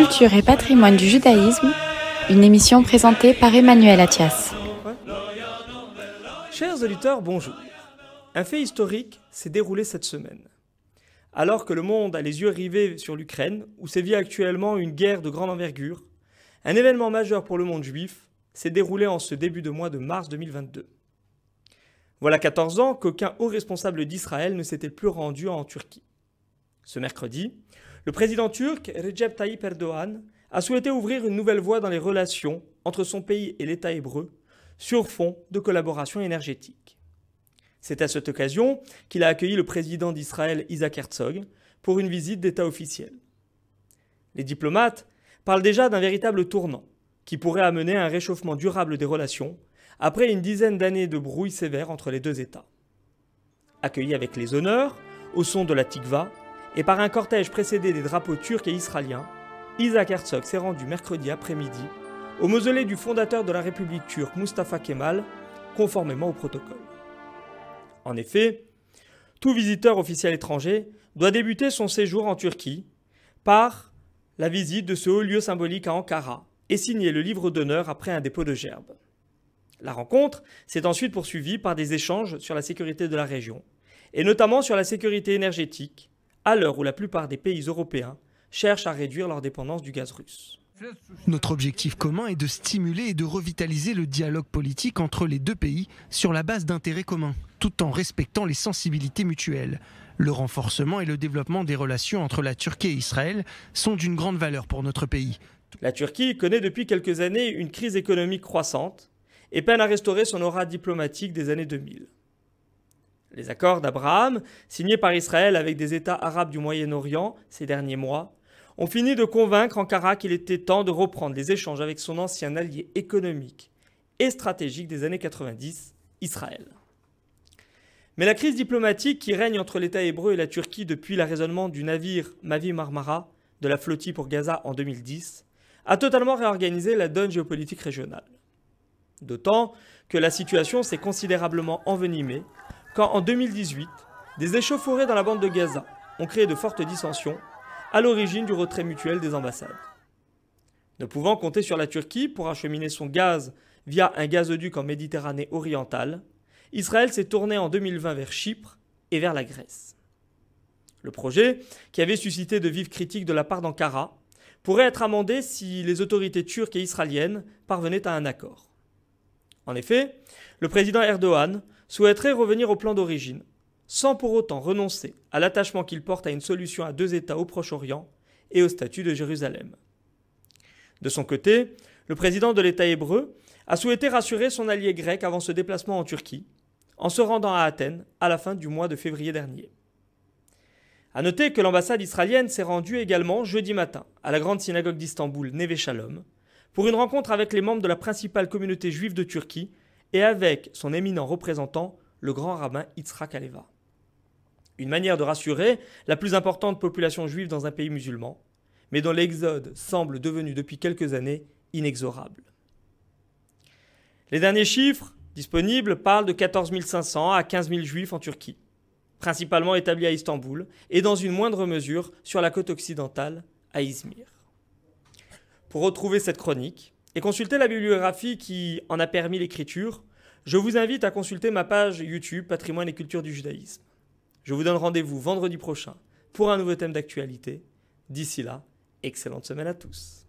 Culture et patrimoine du judaïsme, une émission présentée par Emmanuel Attias. Chers auditeurs, bonjour. Un fait historique s'est déroulé cette semaine. Alors que le monde a les yeux rivés sur l'Ukraine, où sévit actuellement une guerre de grande envergure, un événement majeur pour le monde juif s'est déroulé en ce début de mois de mars 2022. Voilà 14 ans qu'aucun haut responsable d'Israël ne s'était plus rendu en Turquie. Ce mercredi, le président turc Recep Tayyip Erdoğan a souhaité ouvrir une nouvelle voie dans les relations entre son pays et l'État hébreu sur fond de collaboration énergétique. C'est à cette occasion qu'il a accueilli le président d'Israël Isaac Herzog pour une visite d'État officielle. Les diplomates parlent déjà d'un véritable tournant qui pourrait amener à un réchauffement durable des relations après une dizaine d'années de brouille sévère entre les deux États. Accueilli avec les honneurs, au son de la Tikva, et par un cortège précédé des drapeaux turcs et israéliens, Isaac Herzog s'est rendu mercredi après-midi au mausolée du fondateur de la République turque Mustafa Kemal, conformément au protocole. En effet, tout visiteur officiel étranger doit débuter son séjour en Turquie par la visite de ce haut lieu symbolique à Ankara et signer le livre d'honneur après un dépôt de gerbe. La rencontre s'est ensuite poursuivie par des échanges sur la sécurité de la région, et notamment sur la sécurité énergétique, à l'heure où la plupart des pays européens cherchent à réduire leur dépendance du gaz russe. Notre objectif commun est de stimuler et de revitaliser le dialogue politique entre les deux pays sur la base d'intérêts communs, tout en respectant les sensibilités mutuelles. Le renforcement et le développement des relations entre la Turquie et Israël sont d'une grande valeur pour notre pays. La Turquie connaît depuis quelques années une crise économique croissante et peine à restaurer son aura diplomatique des années 2000. Les accords d'Abraham, signés par Israël avec des États arabes du Moyen-Orient ces derniers mois, ont fini de convaincre Ankara qu'il était temps de reprendre les échanges avec son ancien allié économique et stratégique des années 90, Israël. Mais la crise diplomatique qui règne entre l'État hébreu et la Turquie depuis l'arraisonnement du navire Mavi Marmara de la flottille pour Gaza en 2010 a totalement réorganisé la donne géopolitique régionale. D'autant que la situation s'est considérablement envenimée quand, en 2018, des échauffourées dans la bande de Gaza ont créé de fortes dissensions à l'origine du retrait mutuel des ambassades. Ne pouvant compter sur la Turquie pour acheminer son gaz via un gazoduc en Méditerranée orientale, Israël s'est tourné en 2020 vers Chypre et vers la Grèce. Le projet, qui avait suscité de vives critiques de la part d'Ankara, pourrait être amendé si les autorités turques et israéliennes parvenaient à un accord. En effet, le président Erdoğan souhaiterait revenir au plan d'origine, sans pour autant renoncer à l'attachement qu'il porte à une solution à deux États au Proche-Orient et au statut de Jérusalem. De son côté, le président de l'État hébreu a souhaité rassurer son allié grec avant ce déplacement en Turquie, en se rendant à Athènes à la fin du mois de février dernier. A noter que l'ambassade israélienne s'est rendue également jeudi matin à la grande synagogue d'Istanbul, Neve Shalom, pour une rencontre avec les membres de la principale communauté juive de Turquie et avec son éminent représentant, le grand rabbin Yitzhak Aleva. Une manière de rassurer la plus importante population juive dans un pays musulman, mais dont l'exode semble devenu depuis quelques années inexorable. Les derniers chiffres disponibles parlent de 14 500 à 15 000 juifs en Turquie, principalement établis à Istanbul et dans une moindre mesure sur la côte occidentale, à Izmir. Pour retrouver cette chronique et consulter la bibliographie qui en a permis l'écriture, je vous invite à consulter ma page YouTube Patrimoine et culture du judaïsme. Je vous donne rendez-vous vendredi prochain pour un nouveau thème d'actualité. D'ici là, excellente semaine à tous.